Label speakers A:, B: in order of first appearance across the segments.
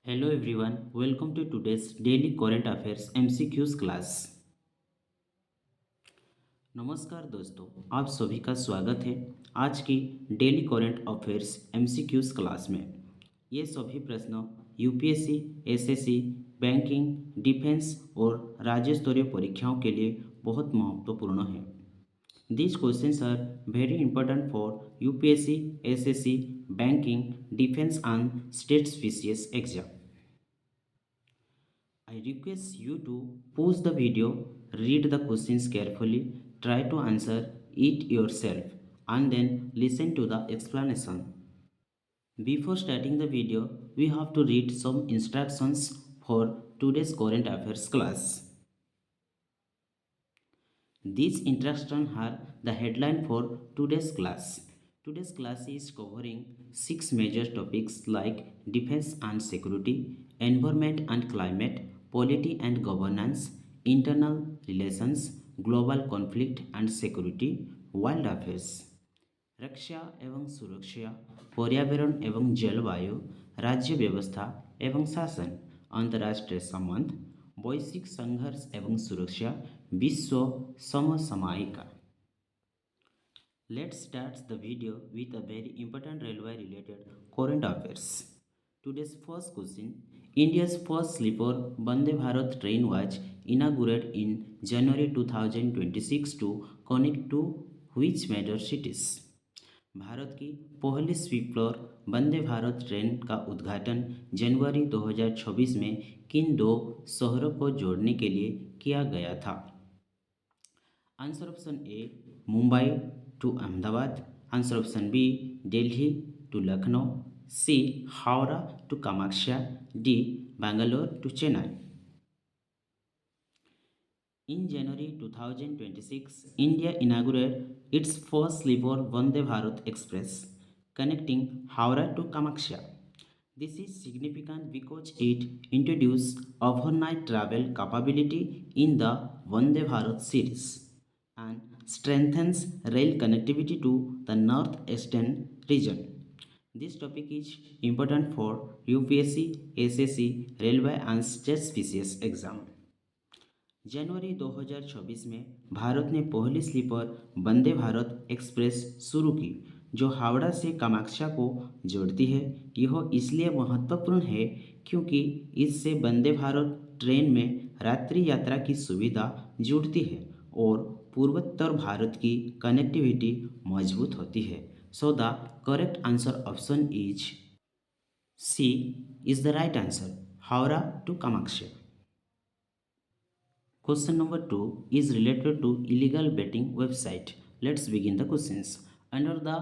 A: Hello everyone, welcome to today's daily current affairs MCQs class। नमस्कार दोस्तों, आप सभी का स्वागत है आज की daily current affairs MCQs class में। ये सभी प्रश्न यूपीएससी, एसएससी, बैंकिंग, डिफेंस और राज्य स्तरीय परीक्षाओं के लिए बहुत महत्वपूर्ण है। These questions are very important for UPSC, SSC, banking, defense and state species exam। I request you to pause the video, read the questions carefully, try to answer it yourself, and then listen to the explanation. Before starting the video, we have to read some instructions for today's current affairs class. These instructions are the headline for today's class. Today's class is covering six major topics like defense and security, environment and climate, polity and governance, internal relations, global conflict and security, world affairs। रक्षा एवं सुरक्षा, पर्यावरण एवं जलवायु, राज्य व्यवस्था एवं शासन, अंतर्राष्ट्रीय संबंध, वैश्विक संघर्ष एवं सुरक्षा, विश्व समसामयिक। Let's start the video with a very important railway related current affairs। Today's first question: India's first sleeper Vande Bharat train was inaugurated in January 2026 to connect to which major cities? Bharat की पहली sleeper Vande Bharat train का उद्घाटन जनवरी 2026 में किन दो शहरों को जोड़ने के लिए किया गया था? Answer option A Mumbai to Ahmedabad, answer option B Delhi to Lucknow, C Howrah to Kamakhya, D Bangalore to Chennai. In January 2026, India inaugurated its first sleeper Vande Bharat Express connecting Howrah to Kamakhya। This is significant because it introduced overnight travel capability in the Vande Bharat series and strengthens rail connectivity to the northeastern region। This topic is important for UPSC, SSC, Railway and State Species exam। जनवरी 2024 में भारत ने पहली sleeper Vande Bharat express शुरू की जो हावड़ा से कामाख्या को जोड़ती है। यह इसलिए महत्वपूर्ण है क्योंकि इससे वंदे भारत ट्रेन में रात्रि यात्रा की सुविधा जुड़ती है और पूर्वोत्तर भारत की कनेक्टिविटी मजबूत होती है। So the correct answer option is C is the right answer, Howrah to Kamakhya. Question number 2 is related to illegal betting website. Let's begin the questions. Under the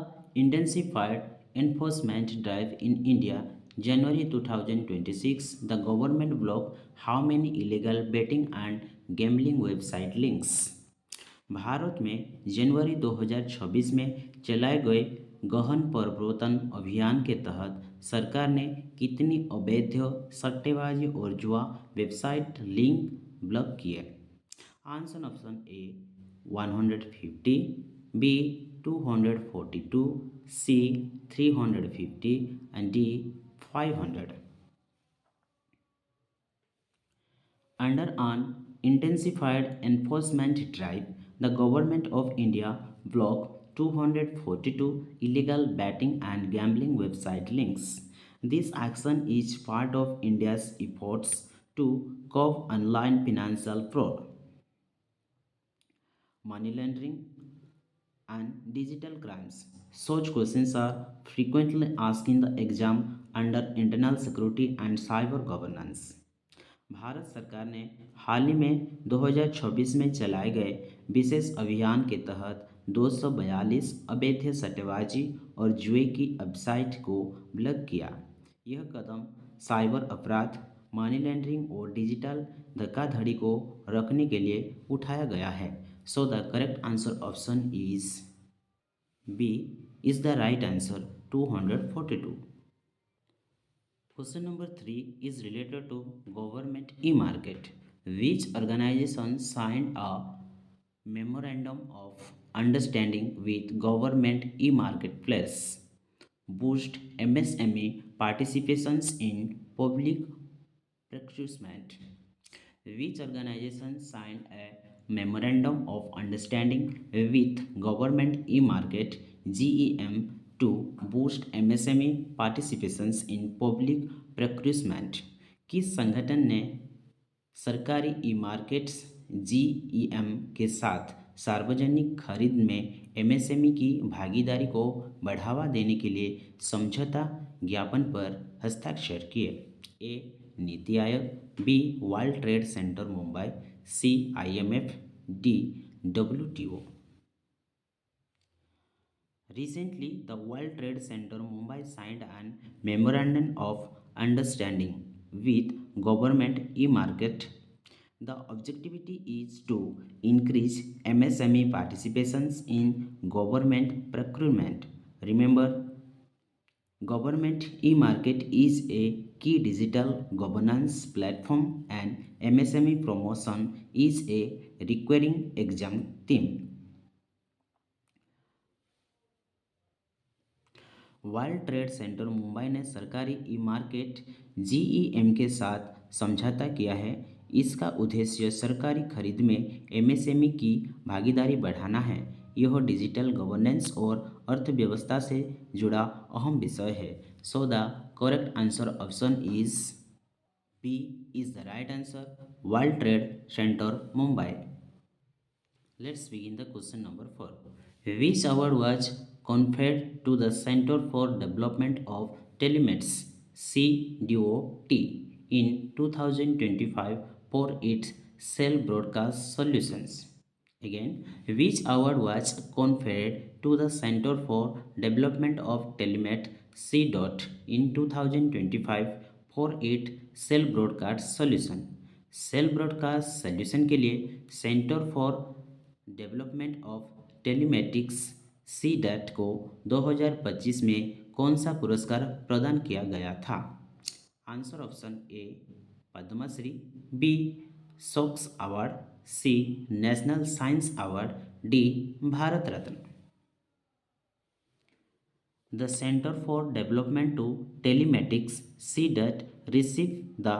A: intensified enforcement drive in India, January 2026, the government blocked how many illegal betting and gambling website links? Bharat में जनवरी 2026 में चलाए गए गहन प्रवर्तन अभियान के तहत सरकार ने कितनी अवैध सट्टेबाजी और जुआ वेबसाइट लिंक ब्लॉक किए? Answer option A 150, B 242, C 350 and D 500। Under an intensified enforcement drive, the Government of India blocked 242 illegal betting and gambling website links। This action is part of India's efforts to curb online financial fraud, money laundering, and digital crimes। Such questions are frequently asked in the exam under internal security and cyber governance। Bharat सरकार ने हाल ही में 2026 में चलाए गए विशेष अभियान के तहत 242 अवैध सट्टेबाजी और जुए की वेबसाइट को ब्लॉक किया। यह कदम साइबर अपराध, मनी लॉन्ड्रिंग और डिजिटल धोखाधड़ी को रोकने के लिए उठाया गया है। So the correct answer option is B is the right answer, 242। Question number 3 is related to government e-market. Which organization signed a memorandum of understanding with government e-marketplace? boost MSME participations in public procurement. Which organization signed a memorandum of understanding with government e-market GEM to boost MSME participations in public procurement? किस संगठन ने सरकारी ई markets GEM के साथ सार्वजनिक खरीद में MSME की भागीदारी को बढ़ावा देने के लिए समझौता ज्ञापन पर हस्ताक्षर किए? A NITI Aayog, B world trade centre Mumbai, C IMF, D WTO. Recently, the World Trade Center Mumbai signed an memorandum of understanding with government e-market. The objectivity is to increase MSME participations in government procurement. Remember, government e-market is a key digital governance platform and MSME promotion is a recurring exam theme. World trade centre Mumbai ने सरकारी ई market GEM के साथ समझौता किया है। इसका उद्देश्य सरकारी खरीद में एमएसएमई की भागीदारी बढ़ाना है। यह डिजिटल गवर्नेंस और अर्थव्यवस्था से जुड़ा अहम विषय है। So the correct answer option is B is the right answer, world trade centre Mumbai. Let's begin the question number 4. Which award was conferred to the Center for Development of Telemeds CDOT in 2025 for its cell broadcast solutions? Again, which award was conferred to the Center for Development of Telemed CDOT in 2025 for its cell broadcast solution? Cell broadcast solution के लिए centre for development of telematics C DOT को 2025 में कौन सा पुरस्कार प्रदान किया गया था? Answer option A Padmashri, B Skoch award, C national science award, D Bharat Ratna. The Center for Development to Telematics CDAT received the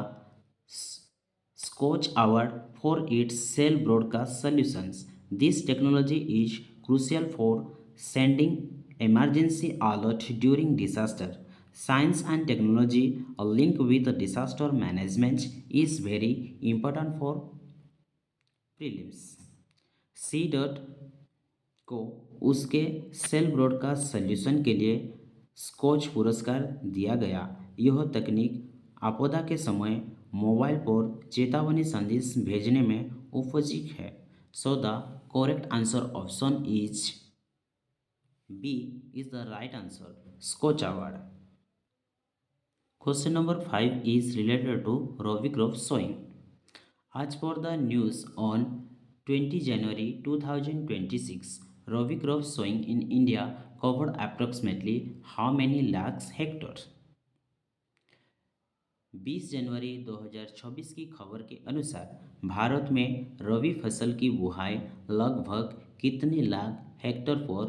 A: Scotch Award for its cell broadcast solutions. This technology is crucial for sending emergency alert during disaster. Science and technology linked with disaster management is very important for prelims. CDAT को उसके cell broadcast solution के लिए scotch पुरस्कार दिया गया। यह तकनीक आपदा के समय मोबाइल पर चेतावनी संदेश भेजने में उपयोगी है। So the correct answer option is B is the right answer, Skoch award. Question number 5 is related to Ravi crop sowing. As per the news on 20 January 2026, Ravi crop sowing in India covered approximately how many lakhs hectares? 20 जनवरी 2026 की खबर के अनुसार भारत में रबी फसल की बुआई लगभग कितने लाख हेक्टेयर पर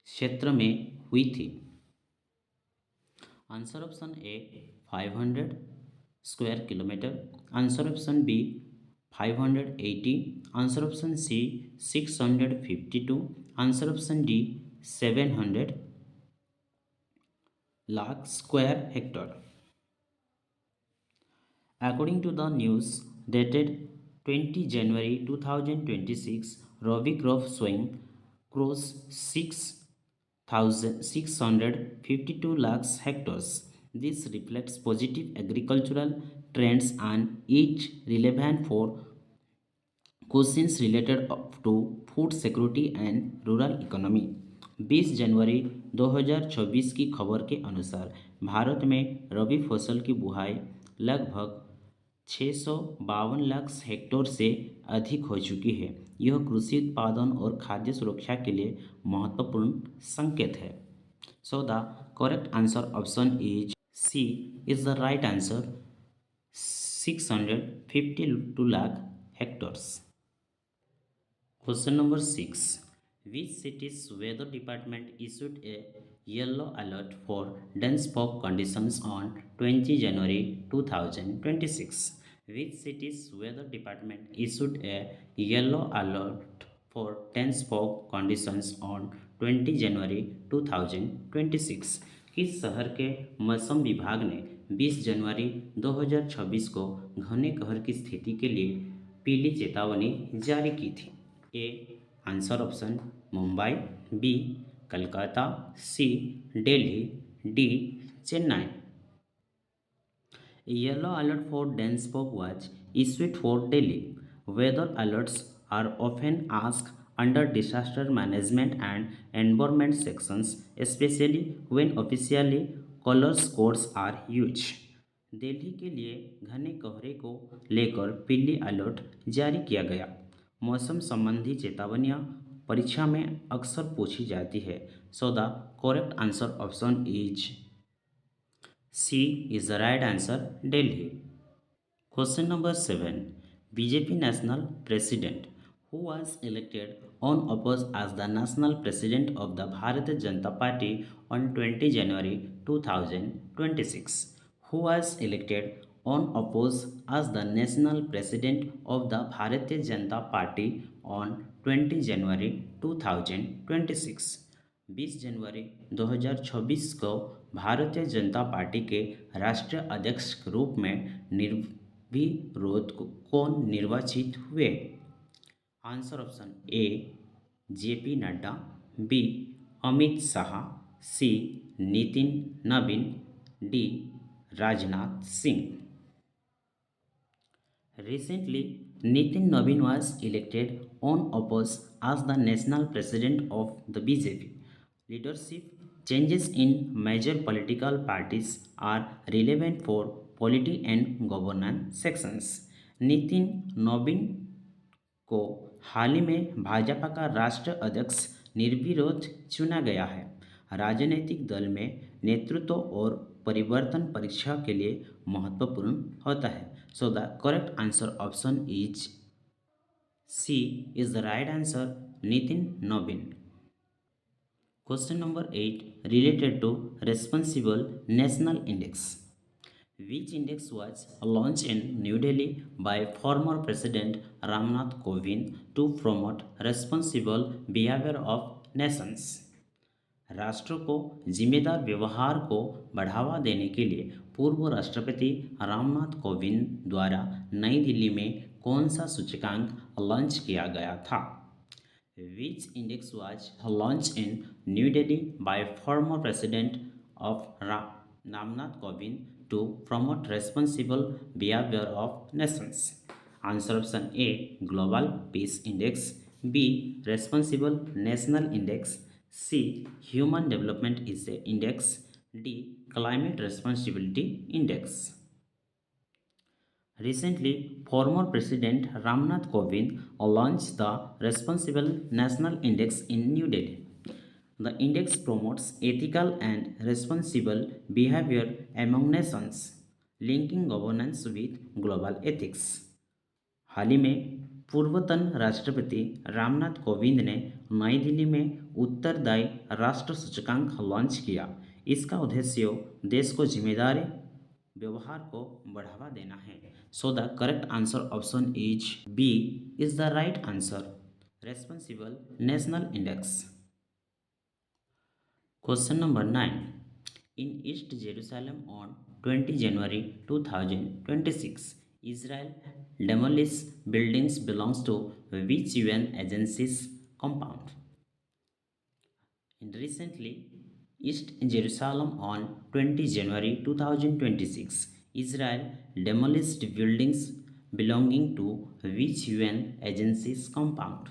A: क्षेत्र में हुई थी? Answer option A 500 square kilometre, answer option B 580, answer option C 652, answer option D 700 lakh square hectare. According to the news dated 20 January 2026, Rabi crop sowing crossed 6,652 lakhs hectares. This reflects positive agricultural trends and is relevant for questions related to food security and rural economy. 20 जनवरी 2024 की खबर के अनुसार भारत में रबी फसल की बुआई लगभग 652 lakh hectare से अधिक हो चुकी है। यह कृषि उत्पादन और खाद्य सुरक्षा के लिए महत्वपूर्ण संकेत है। So the correct answer option is C is the right answer, 652 lakh hectares. Question number 6. Which city's weather department issued a yellow alert for dense fog conditions on 20 January 2026. Which city's weather department issued a yellow alert for dense fog conditions on 20 January 2026? किस शहर के मौसम विभाग ने 20 जनवरी 2026 को घने कहर की स्थिति के लिए पीली चेतावनी जारी की थी? A answer option Mumbai, B Calcutta, C Delhi, D Chennai. A yellow alert for dense fog was issued for Delhi. Weather alerts are often asked under disaster management and environment sections, especially when officially color codes are used. Delhi के लिए घने कोहरे को लेकर पीली alert जारी किया गया. मौसम संबंधी चेतावनियां परीक्षा में अक्सर पूछी जाती है. So the correct answer option is C is the right answer, Delhi. Question number 7. BJP National President, who was elected unopposed as the National President of the Bharatiya Janata Party on 20 January 2026. Who was elected unopposed as the National President of the Bharatiya Janata Party on 20 January 2026. 20 जनवरी 2026 को Bharatiya Janata party के राष्ट्रीय अध्यक्ष के रूप में निर्विरोध कौन निर्वाचित हुए? Answer option A JP Nadda, B Amit Shah, C Nitin नवीन, D Rajnath Singh. Recently, Nitin Nabin was elected unopposed as the national president of the BJP. Leadership changes in major political parties are relevant for polity and governance sections. Nitin Naveen को हाल ही में भाजपा का राष्ट्रीय अध्यक्ष निर्विरोध चुना गया है. राजनीतिक दल में नेतृत्व और परिवर्तन परीक्षा के लिए महत्वपूर्ण होता है. So the correct answer option is C is the right answer, Nitin नवीन. Question number 8 related to Responsible National Index. Which index was launched in New Delhi by former President Ramnath Kovind to promote responsible behavior of nations? राष्ट्र को जिम्मेदार व्यवहार को बढ़ावा देने के लिए पूर्व राष्ट्रपति रामनाथ कोविंद द्वारा नई दिल्ली में कौन सा सूचकांक लॉन्च किया गया था? Which index was launched in New Delhi by former President of Ramnath Kovind to promote responsible behavior of nations? Answer option A Global Peace Index, B Responsible National Index, C Human Development Index, D Climate Responsibility Index. Recently, former President Ramnath Kovind launched the Responsible National Index in New Delhi. The index promotes ethical and responsible behavior among nations, linking governance with global ethics. हाल ही में पूर्वतन राष्ट्रपति रामनाथ कोविंद ने नई दिल्ली में उत्तरदायी राष्ट्र सूचकांक लॉन्च किया. इसका उद्देश्य देश को जिम्मेदार व्यवहार को बढ़ावा देना है. So the correct answer option is B is the right answer, responsible national index. Question number 9. In east Jerusalem on 20 January 2026, Israel demolished buildings belongs to which UN agency's compound? Recently, East Jerusalem on 20 January 2026, Israel demolished buildings belonging to which UN agency's compound?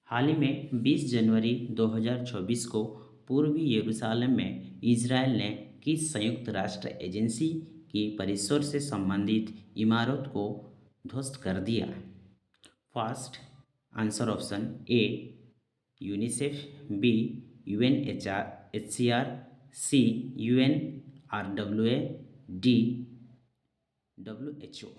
A: हाल ही में 20 जनवरी 2024 को पूर्वी यरूशलेम में Israel ने किस संयुक्त राष्ट्र एजेंसी की परिसर से संबंधित इमारत को ध्वस्त कर दिया? First answer option A UNICEF, B UNHCR, C UNRWA, D WHO.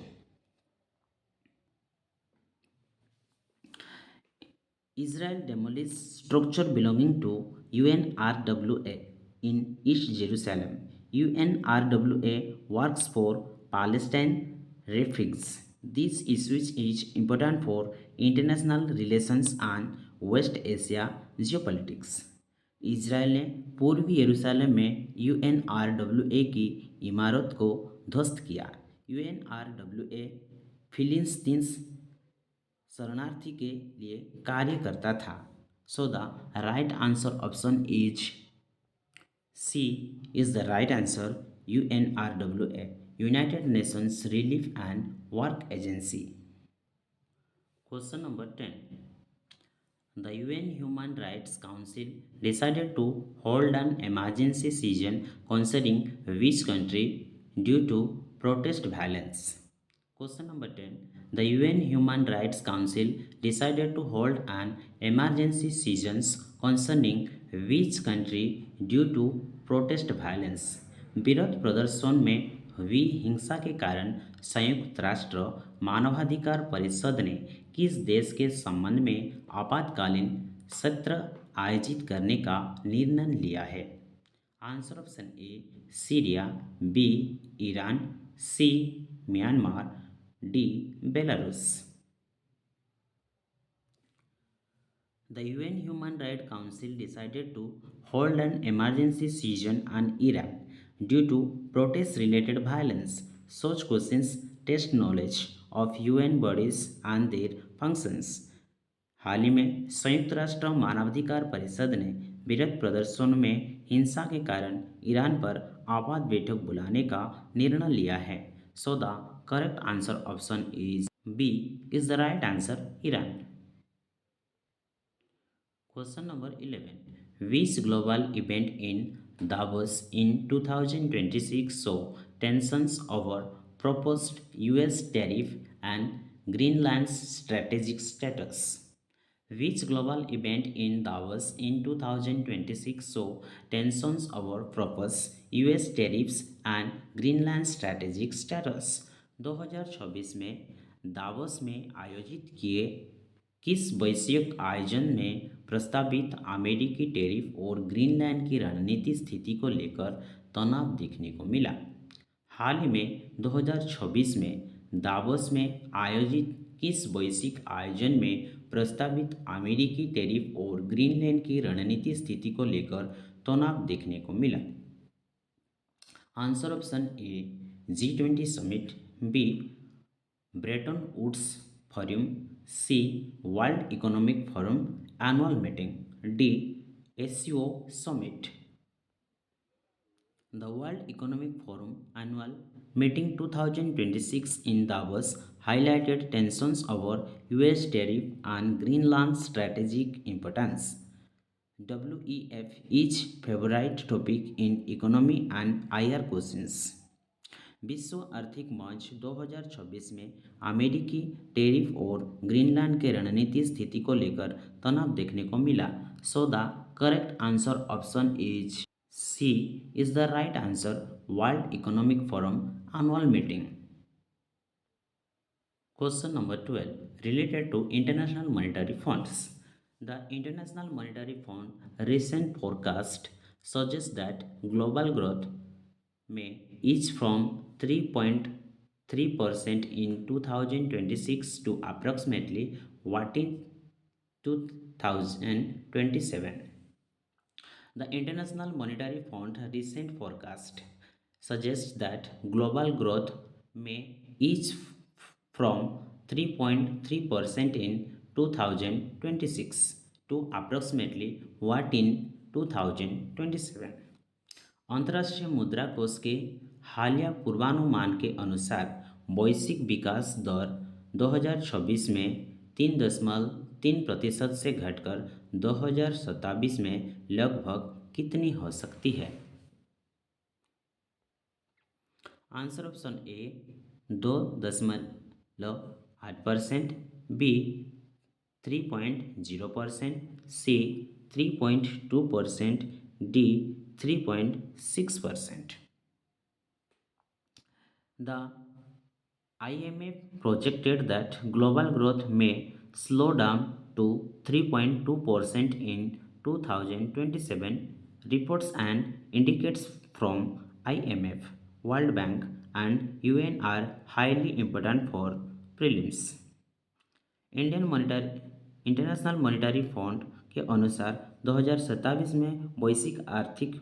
A: Israel demolished structure belonging to UNRWA in East Jerusalem. UNRWA works for Palestine refugees. This issue is important for international relations and West Asia geopolitics. Israel ने पूर्वी यरूशलेम में UNRWA की इमारत को ध्वस्त किया। UNRWA फिलिस्तीन शरणार्थी के लिए कार्य करता था। So the right answer option is C is the right answer. UNRWA united nations relief and work agency. Question number 10, the UN Human Rights Council decided to hold an emergency session concerning which country due to protest violence? Question number 10. The UN Human Rights Council decided to hold an emergency session concerning which country due to protest violence? विरोध प्रदर्शन में हुई हिंसा के कारण संयुक्त राष्ट्र मानवाधिकार परिषद ने किस देश के संबंध में आपातकालीन सत्र आयोजित करने का निर्णय लिया है? Answer option A Syria, B Iran, C Myanmar, D Belarus. The UN Human Rights Council decided to hold an emergency session on Iran due to protest-related violence. Such questions test knowledge of UN bodies and their functions. हाल ही में संयुक्त राष्ट्र मानवाधिकार परिषद ने विरोध प्रदर्शनों में हिंसा के कारण ईरान पर आपात बैठक बुलाने का निर्णय लिया है। So the correct answer option is B is the right answer, Iran. Question number 11. Which global event in Davos in 2026 saw tensions over proposed US tariff and Greenland's strategic status? Which global event in Davos in 2026 saw tensions over proposed US tariffs and Greenland's strategic status? 2026 में Davos में आयोजित किए किस वैश्विक आयोजन में प्रस्तावित अमेरिकी टैरिफ और ग्रीनलैंड की रणनीति स्थिति को लेकर तनाव देखने को मिला? हाल ही में 2026 में दावोस में आयोजित किस वैश्विक आयोजन में प्रस्तावित अमेरिकी टैरिफ और ग्रीनलैंड की रणनीति स्थिति को लेकर तनाव देखने को मिला? Answer option A G20 summit, B Bretton Woods forum, C world economic forum annual meeting, D SCO summit. The World Economic Forum annual meeting 2026 in Davos highlighted tensions over US tariff and Greenland's strategic importance. WEF is favorite topic in economy and IR questions. विश्व आर्थिक मंच 2026 में अमेरिकी tariff और Greenland के रणनीति स्थिति को लेकर तनाव देखने को मिला। So the correct answer option is C is the right answer, world economic forum annual meeting. Question number 12 related to international monetary funds. The international monetary fund recent forecast suggests that global growth may each from 3.3% in 2026 to approximately what in 2027. The International Monetary Fund recent forecast suggests that global growth may each from 3.3% in 2026 to approximately what in 2027. अंतर्राष्ट्रीय मुद्रा कोष के हालिया पूर्वानुमान के अनुसार वैश्विक विकास दर 2026 में 3.3% से घटकर 2027 में लगभग कितनी हो सकती है? Answer option A 2.8%, B 3.0%, C 3.2%, D 3.6%. The IMF projected that global growth may slow down to 3.2% in 2027, Reports and indicates from IMF, World Bank and UN are highly important for prelims. Indian monetary international monetary fund के अनुसार 2027 में वैश्विक आर्थिक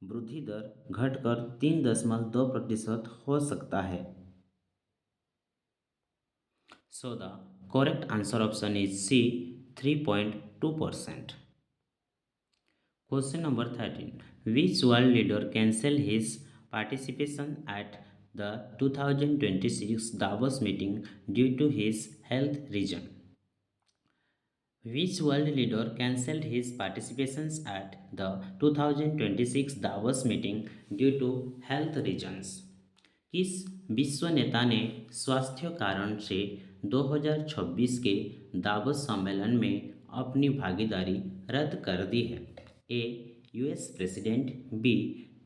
A: वृद्धि दर घटकर 3.2% हो सकता है. So the correct answer option is C, 3.2%. Question number 13. Which world leader cancelled his participation at the 2026 Davos meeting due to his health reason? Which world leader cancelled his participations at the 2026 Davos meeting due to health reasons? किस विश्व नेता ने स्वास्थ्य कारण से 2026 के Davos सम्मेलन में अपनी भागीदारी रद्द कर दी है? A. US president, B.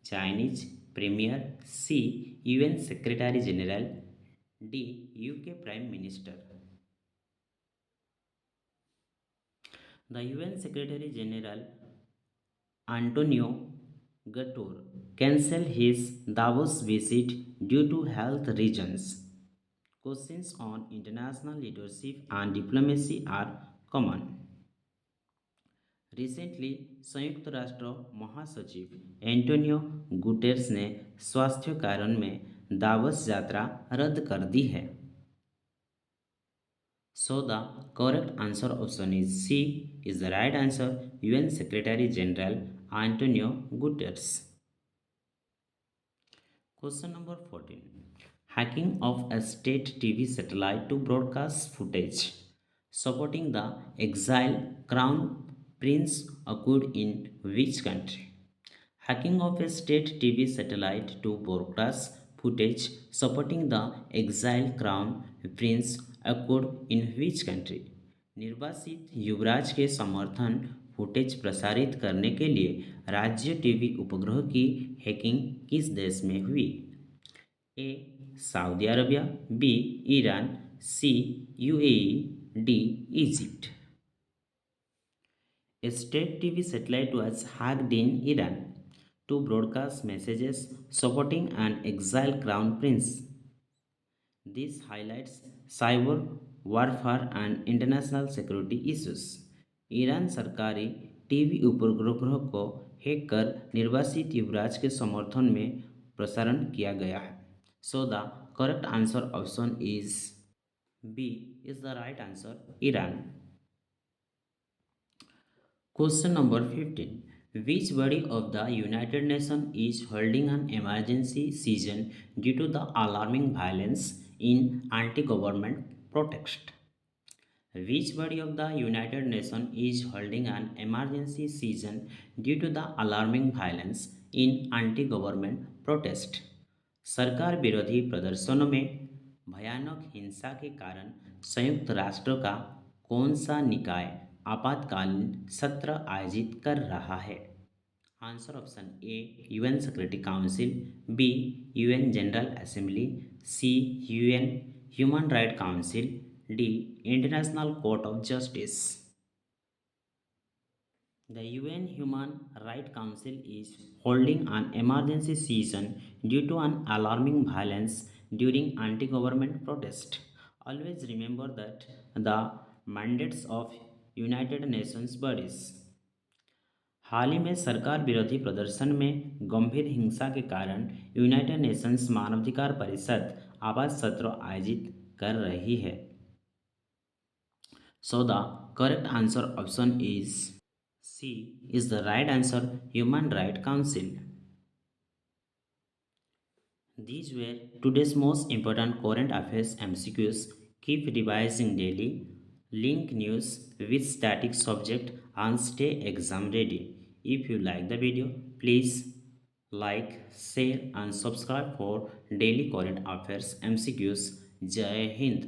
A: Chinese premier, C. UN secretary general, D. UK prime minister. The UN Secretary General Antonio Guterres cancelled his Davos visit due to health reasons. Questions on international leadership and diplomacy are common. Recently, संयुक्त राष्ट्र महासचिव Antonio Guterres ने स्वास्थ्य कारण में Davos यात्रा रद्द कर दी है. So the correct answer option is C is the right answer. UN Secretary General Antonio Guterres. Question number 14. Hacking of a state TV satellite to broadcast footage supporting the exiled crown prince occurred in which country? Hacking of a state TV satellite to broadcast footage supporting the exiled crown prince occurred in which country? निर्वासित युवराज के समर्थन footage प्रसारित करने के लिए राज्य TV उपग्रह की हैकिंग किस देश में हुई? A. Saudi Arabia, B. Iran, C. UAE, D. Egypt. A state TV satellite was hacked in Iran to broadcast messages supporting an exiled crown prince. This highlights cyber warfare and international security issues. Iran सरकारी TV उपग्रह को hack कर निर्वासित युवराज के समर्थन में प्रसारण किया गया है. So the correct answer option is B is the right answer, Iran. Question number 15. Which body of the United Nations is holding an emergency session due to the alarming violence in anti-government protest? Which body of the United Nations is holding an emergency session due to the alarming violence in anti-government protest? सरकार विरोधी प्रदर्शनों में भयानक हिंसा के कारण संयुक्त राष्ट्र का कौन सा निकाय आपातकालीन सत्र आयोजित कर रहा है? Answer option A UN security council, B. UN general assembly, C. UN human right council, D. International court of justice. The UN Human Rights Council is holding an emergency session due to an alarming violence during anti-government protest. Always remember that the mandates of United Nations bodies. हाल ही में सरकार विरोधी प्रदर्शन में गंभीर हिंसा के कारण यूनाइटेड नेशंस मानवाधिकार परिषद आपात सत्र आयोजित कर रही है. So the correct answer option is C is the right answer, human right council. These were today's most important current affairs MCQs. Keep revising daily. Link news with static subject and stay exam ready. If you like the video, please like, share and subscribe for daily current affairs MCQs. Jai Hind.